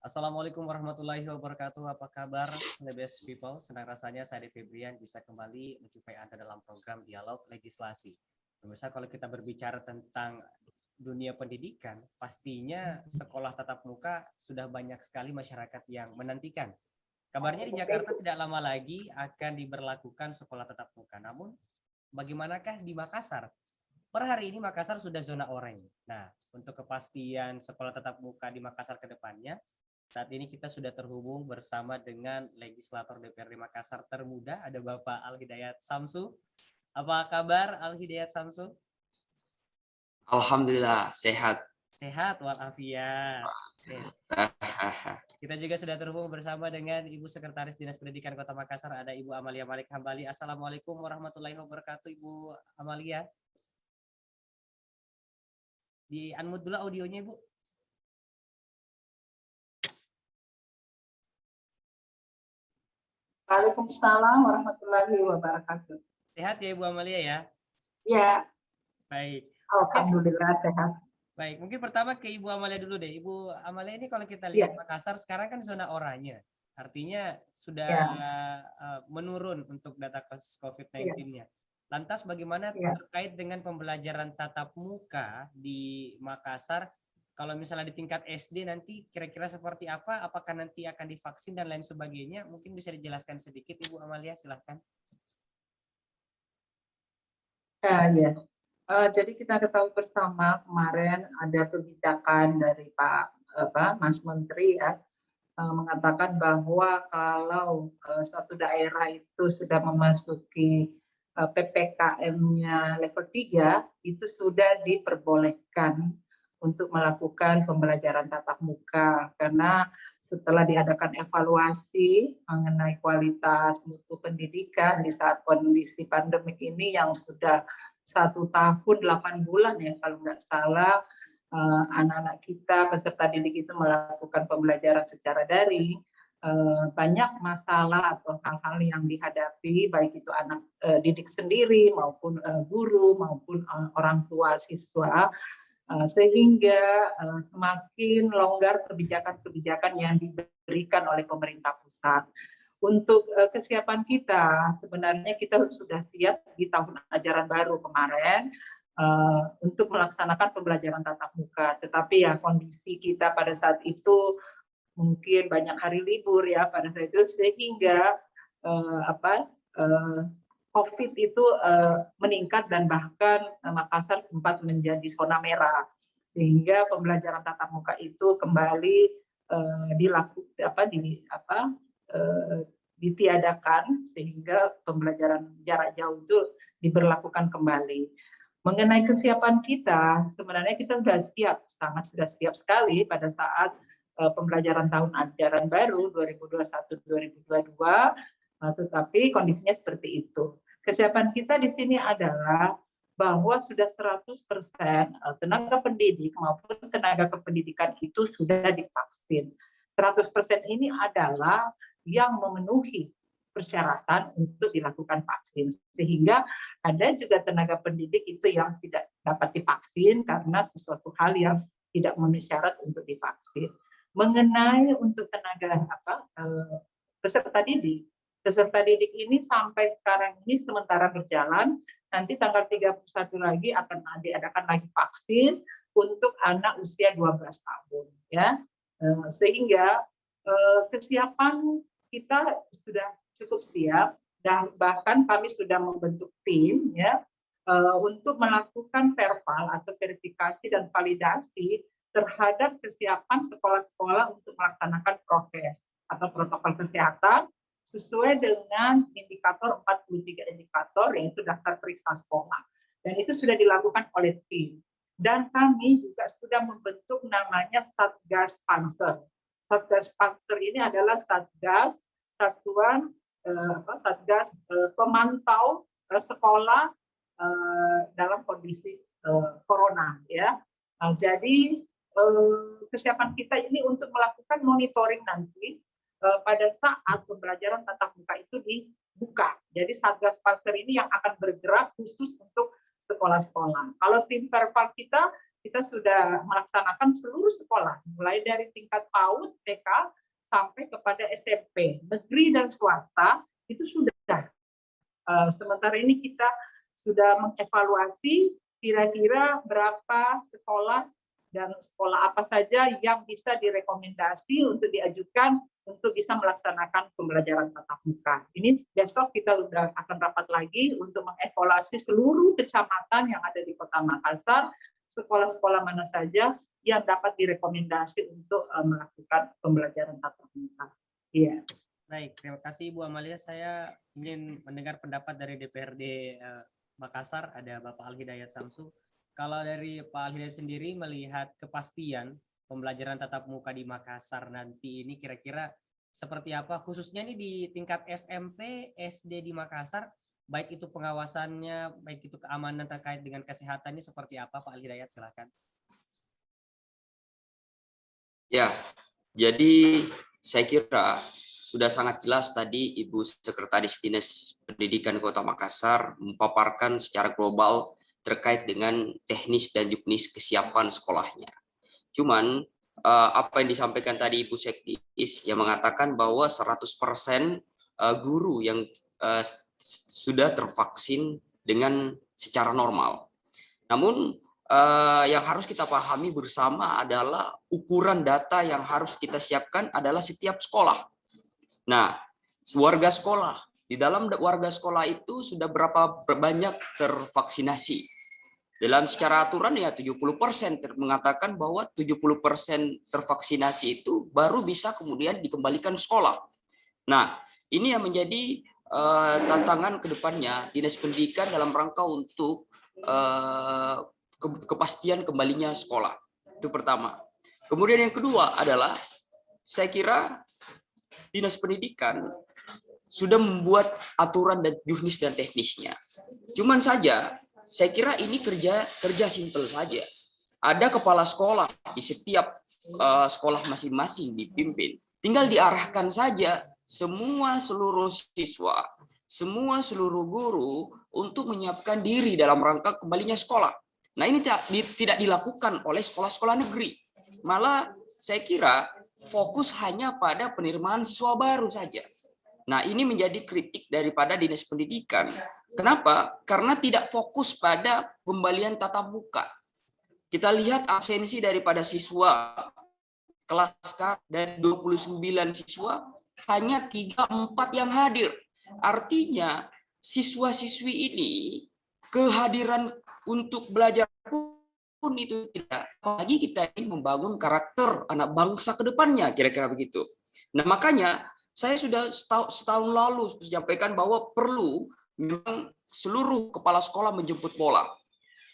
Assalamualaikum warahmatullahi wabarakatuh. Apa kabar, the best people? Senang rasanya saya Febrian bisa kembali menjumpai Anda dalam program Dialog Legislasi. Pemirsa, kalau kita berbicara tentang dunia pendidikan, pastinya sekolah tatap muka sudah banyak sekali masyarakat yang menantikan. Kabarnya di Jakarta tidak lama lagi akan diberlakukan sekolah tatap muka. Namun, bagaimanakah di Makassar? Per hari ini Makassar sudah zona oranye. Nah, untuk kepastian sekolah tatap muka di Makassar ke depannya, saat ini kita sudah terhubung bersama dengan legislator DPRD Makassar termuda, ada Bapak Al Hidayat Samsu. Apa kabar Al Hidayat Samsu? Alhamdulillah sehat. Sehat walafiat. Kita juga sudah terhubung bersama dengan Ibu Sekretaris Dinas Pendidikan Kota Makassar, ada Ibu Amalia Malik Hambali. Assalamualaikum warahmatullahi wabarakatuh, Ibu Amalia. Di unmute dulu audionya, Ibu. Waalaikumsalam warahmatullahi wabarakatuh. Sehat ya Ibu Amalia ya? Ya. Baik. Alhamdulillah sehat. Baik, mungkin pertama ke Ibu Amalia dulu deh. Ibu Amalia ini kalau kita lihat Makassar sekarang kan zona oranye. Artinya sudah menurun untuk data kasus COVID-19-nya. Lantas bagaimana terkait dengan pembelajaran tatap muka di Makassar? Kalau misalnya di tingkat SD nanti kira-kira seperti apa? Apakah nanti akan divaksin dan lain sebagainya? Mungkin bisa dijelaskan sedikit Ibu Amalia, silahkan. Ya. Jadi kita ketahui bersama kemarin ada kebijakan dari Mas Menteri ya, mengatakan bahwa kalau suatu daerah itu sudah memasuki PPKM-nya level 3, itu sudah diperbolehkan untuk melakukan pembelajaran tatap muka, karena setelah diadakan evaluasi mengenai kualitas mutu pendidikan di saat kondisi pandemik ini yang sudah 1 tahun 8 bulan ya kalau nggak salah, anak-anak kita peserta didik itu melakukan pembelajaran secara daring, banyak masalah atau hal-hal yang dihadapi baik itu anak didik sendiri maupun guru maupun orang tua siswa, sehingga semakin longgar kebijakan-kebijakan yang diberikan oleh pemerintah pusat. Untuk kesiapan kita, sebenarnya kita sudah siap di tahun ajaran baru kemarin untuk melaksanakan pembelajaran tatap muka. Tetapi ya kondisi kita pada saat itu mungkin banyak hari libur ya pada saat itu, sehingga COVID itu meningkat dan bahkan Makassar sempat menjadi zona merah, sehingga pembelajaran tatap muka itu kembali ditiadakan, sehingga pembelajaran jarak jauh itu diberlakukan kembali. Mengenai kesiapan kita, sebenarnya kita sudah siap, sudah siap sekali pada saat pembelajaran tahun ajaran baru 2021-2022, tetapi kondisinya seperti itu. Kesiapan kita di sini adalah bahwa sudah 100% tenaga pendidik maupun tenaga kependidikan itu sudah divaksin. 100% ini adalah yang memenuhi persyaratan untuk dilakukan vaksin, sehingga ada juga tenaga pendidik itu yang tidak dapat divaksin karena sesuatu hal yang tidak memenuhi syarat untuk divaksin. Mengenai untuk tenaga peserta didik ini sampai sekarang ini sementara berjalan, nanti tanggal 31 lagi akan diadakan lagi vaksin untuk anak usia 12 tahun ya. Sehingga kesiapan kita sudah cukup siap, dan bahkan kami sudah membentuk tim ya untuk melakukan verbal atau verifikasi dan validasi terhadap kesiapan sekolah-sekolah untuk melaksanakan prokes atau protokol kesehatan sesuai dengan indikator 43 indikator, yaitu daftar periksa sekolah. Dan itu sudah dilakukan oleh tim. Dan kami juga sudah membentuk namanya Satgas Panser. Satgas Panser ini adalah Satgas pemantau sekolah dalam kondisi corona ya. Jadi kesiapan kita ini untuk melakukan monitoring nanti pada saat pembelajaran tatap muka itu dibuka. Jadi Satgas Panser ini yang akan bergerak khusus untuk sekolah-sekolah. Kalau tim verbal kita kita sudah melaksanakan seluruh sekolah, mulai dari tingkat PAUD, TK, sampai kepada SMP, negeri dan swasta, itu sudah. Sementara ini kita sudah mengevaluasi kira-kira berapa sekolah dan sekolah apa saja yang bisa direkomendasi untuk diajukan untuk bisa melaksanakan pembelajaran tatap muka. Ini besok kita sudah akan rapat lagi untuk mengevaluasi seluruh kecamatan yang ada di Kota Makassar, sekolah-sekolah mana saja yang dapat direkomendasi untuk melakukan pembelajaran tatap muka. Iya. Baik, terima kasih Ibu Amalia. Saya ingin mendengar pendapat dari DPRD Makassar, ada Bapak Al-Hidayat Samsu. Kalau dari Pak Al-Hidayat sendiri melihat kepastian pembelajaran tatap muka di Makassar nanti ini kira-kira seperti apa, khususnya ini di tingkat SMP, SD di Makassar, baik itu pengawasannya, baik itu keamanan terkait dengan kesehatan ini seperti apa, Pak Al-Hidayat, silakan. Ya, jadi saya kira sudah sangat jelas tadi Ibu Sekretaris Dinas Pendidikan Kota Makassar memaparkan secara global terkait dengan teknis dan juknis kesiapan sekolahnya. Cuman apa yang disampaikan tadi Ibu Sekdis yang mengatakan bahwa 100% guru yang sudah tervaksin dengan secara normal. Namun yang harus kita pahami bersama adalah ukuran data yang harus kita siapkan adalah setiap sekolah. Nah, warga sekolah, di dalam warga sekolah itu sudah berapa banyak tervaksinasi? Dalam secara aturan ya 70% mengatakan bahwa 70% tervaksinasi itu baru bisa kemudian dikembalikan sekolah. Nah, ini yang menjadi tantangan ke depannya Dinas Pendidikan dalam rangka untuk kepastian kembalinya sekolah. Itu pertama. Kemudian yang kedua adalah saya kira Dinas Pendidikan sudah membuat aturan dan jurnis dan teknisnya. Cuman saja saya kira ini kerja simpel saja. Ada kepala sekolah di setiap sekolah masing-masing dipimpin. Tinggal diarahkan saja seluruh siswa, seluruh guru untuk menyiapkan diri dalam rangka kembalinya sekolah. Nah, ini tidak dilakukan oleh sekolah-sekolah negeri. Malah saya kira fokus hanya pada penerimaan siswa baru saja. Nah, ini menjadi kritik daripada Dinas Pendidikan. Kenapa? Karena tidak fokus pada pembalian tatap muka. Kita lihat absensi daripada siswa kelas dari 29 siswa, hanya 3-4 yang hadir. Artinya, siswa-siswi ini kehadiran untuk belajar pun itu tidak. Lagi kita ingin membangun karakter anak bangsa ke depannya, kira-kira begitu. Nah, makanya saya sudah setahun lalu menyampaikan bahwa perlu memang seluruh kepala sekolah menjemput bola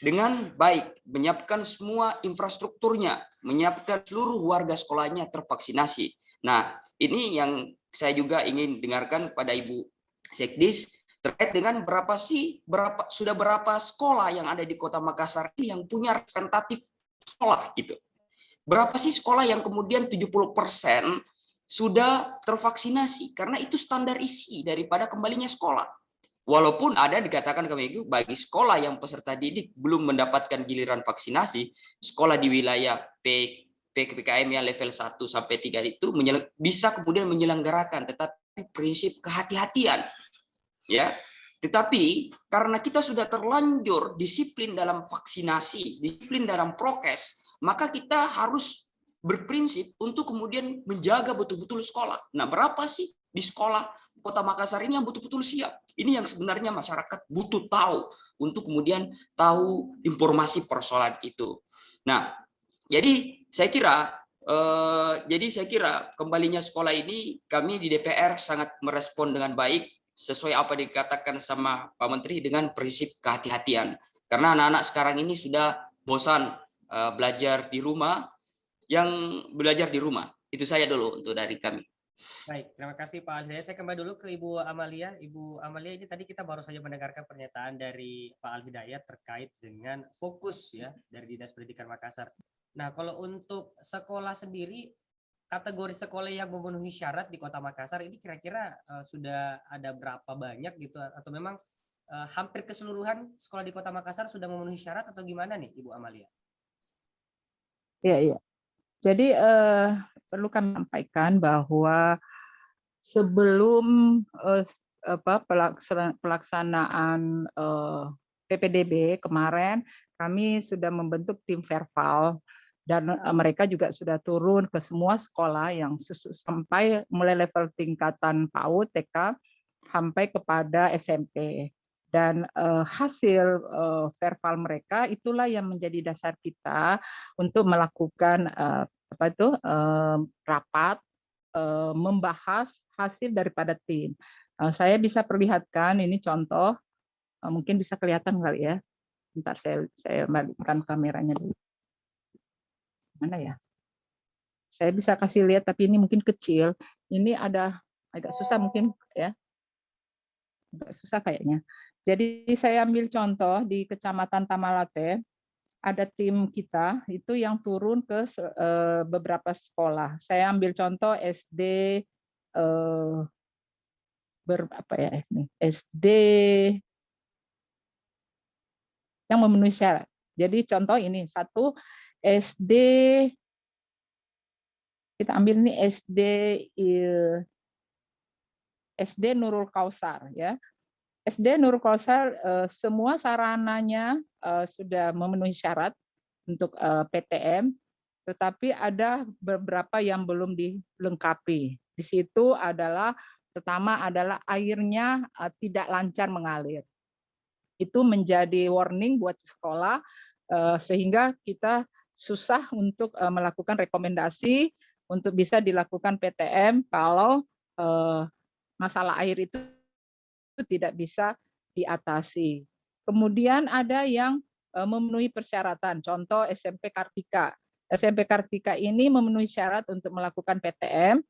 dengan baik, menyiapkan semua infrastrukturnya, menyiapkan seluruh warga sekolahnya tervaksinasi. Nah, ini yang saya juga ingin dengarkan pada Ibu Sekdis terkait dengan berapa sekolah yang ada di Kota Makassar ini yang punya representatif sekolah gitu. Berapa sih sekolah yang kemudian 70% sudah tervaksinasi, karena itu standar isi daripada kembalinya sekolah. Walaupun ada dikatakan kami bagi sekolah yang peserta didik belum mendapatkan giliran vaksinasi, sekolah di wilayah PPKM yang level 1 sampai 3 itu bisa kemudian menyelenggarakan, tetapi prinsip kehati-hatian. Ya. Tetapi karena kita sudah terlanjur disiplin dalam vaksinasi, disiplin dalam prokes, maka kita harus berprinsip untuk kemudian menjaga betul-betul sekolah. Nah, berapa sih di sekolah Kota Makassar ini yang betul-betul siap? Ini yang sebenarnya masyarakat butuh tahu untuk kemudian tahu informasi persoalan itu. Nah, jadi saya kira kembalinya sekolah ini kami di DPR sangat merespon dengan baik sesuai apa dikatakan sama Pak Menteri dengan prinsip kehati-hatian. Karena anak-anak sekarang ini sudah bosan belajar di rumah. Itu saya dulu untuk dari kami. Baik, terima kasih Pak Al-Hidayat. Saya kembali dulu ke Ibu Amalia. Ibu Amalia, ini tadi kita baru saja mendengarkan pernyataan dari Pak Al-Hidayat terkait dengan fokus ya dari Dinas Pendidikan Makassar. Nah, kalau untuk sekolah sendiri, kategori sekolah yang memenuhi syarat di Kota Makassar ini kira-kira sudah ada berapa banyak gitu, atau memang hampir keseluruhan sekolah di Kota Makassar sudah memenuhi syarat atau gimana nih Ibu Amalia? Iya, iya. Jadi perlu kami sampaikan bahwa sebelum pelaksanaan PPDB kemarin, kami sudah membentuk tim Verval dan mereka juga sudah turun ke semua sekolah yang sampai mulai level tingkatan PAUD, TK, sampai kepada SMP. Dan hasil Verval mereka itulah yang menjadi dasar kita untuk melakukan rapat membahas hasil daripada tim. Saya bisa perlihatkan ini contoh, mungkin bisa kelihatan kali ya. Bentar saya balikkan kameranya dulu. Mana ya? Saya bisa kasih lihat tapi ini mungkin kecil. Ini ada agak susah mungkin ya. Agak susah kayaknya. Jadi saya ambil contoh di Kecamatan Tamalate, ada tim kita itu yang turun ke beberapa sekolah. Saya ambil contoh SD SD yang memenuhi syarat. Jadi contoh ini satu SD, kita ambil ini SD Nurul Kausar ya. SD Nurul Kausar semua sarananya sudah memenuhi syarat untuk PTM, tetapi ada beberapa yang belum dilengkapi. Di situ adalah pertama adalah airnya tidak lancar mengalir. Itu menjadi warning buat sekolah sehingga kita susah untuk melakukan rekomendasi untuk bisa dilakukan PTM kalau masalah air itu tidak bisa diatasi. Kemudian ada yang memenuhi persyaratan, contoh SMP Kartika. SMP Kartika ini memenuhi syarat untuk melakukan PTM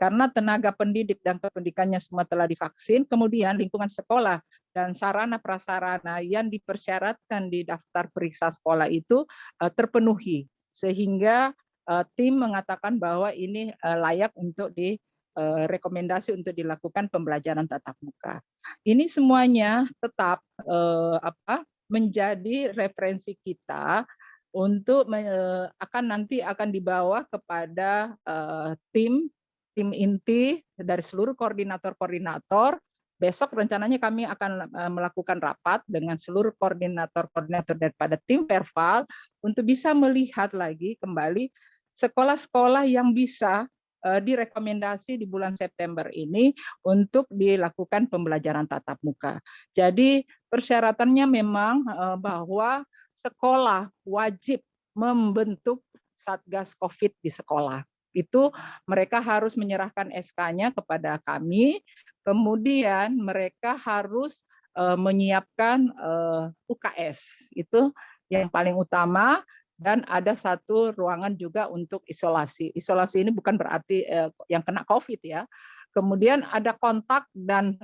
karena tenaga pendidik dan kependidikannya semua telah divaksin, kemudian lingkungan sekolah dan sarana prasarana yang dipersyaratkan di daftar periksa sekolah itu terpenuhi, sehingga tim mengatakan bahwa ini layak untuk rekomendasi untuk dilakukan pembelajaran tatap muka. Ini semuanya tetap menjadi referensi kita untuk nanti akan dibawa kepada tim inti dari seluruh koordinator-koordinator. Besok rencananya kami akan melakukan rapat dengan seluruh koordinator-koordinator daripada tim Verval untuk bisa melihat lagi kembali sekolah-sekolah yang bisa direkomendasi di bulan September ini untuk dilakukan pembelajaran tatap muka. Jadi persyaratannya memang bahwa sekolah wajib membentuk Satgas COVID di sekolah. Itu mereka harus menyerahkan SK-nya kepada kami, kemudian mereka harus menyiapkan UKS, itu yang paling utama, dan ada satu ruangan juga untuk isolasi. Isolasi ini bukan berarti yang kena COVID ya. Kemudian ada kontak dan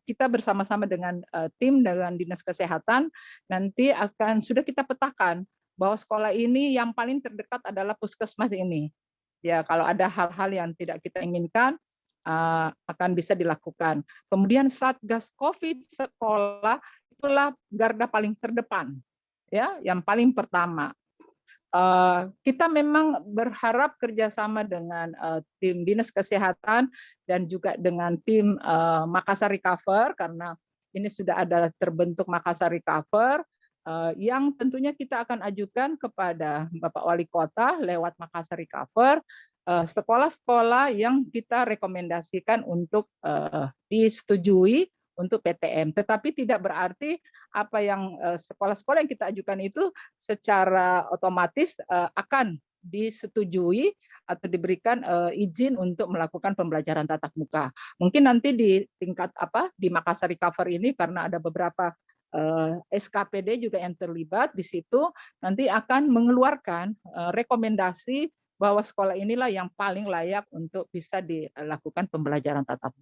kita bersama-sama dengan tim dengan Dinas Kesehatan nanti sudah kita petakan bahwa sekolah ini yang paling terdekat adalah puskesmas ini. Ya, kalau ada hal-hal yang tidak kita inginkan akan bisa dilakukan. Kemudian Satgas COVID sekolah itulah garda paling terdepan, ya, yang paling pertama. Kita memang berharap kerjasama dengan tim Dinas Kesehatan dan juga dengan tim Makassar Recover karena ini sudah ada terbentuk Makassar Recover. Yang tentunya kita akan ajukan kepada Bapak Wali Kota lewat Makassar Recover sekolah-sekolah yang kita rekomendasikan untuk disetujui untuk PTM. Tetapi tidak berarti apa yang sekolah-sekolah yang kita ajukan itu secara otomatis akan disetujui atau diberikan izin untuk melakukan pembelajaran tatap muka. Mungkin nanti di tingkat di Makassar Recover ini karena ada beberapa SKPD juga yang terlibat di situ nanti akan mengeluarkan rekomendasi bahwa sekolah inilah yang paling layak untuk bisa dilakukan pembelajaran tatap muka.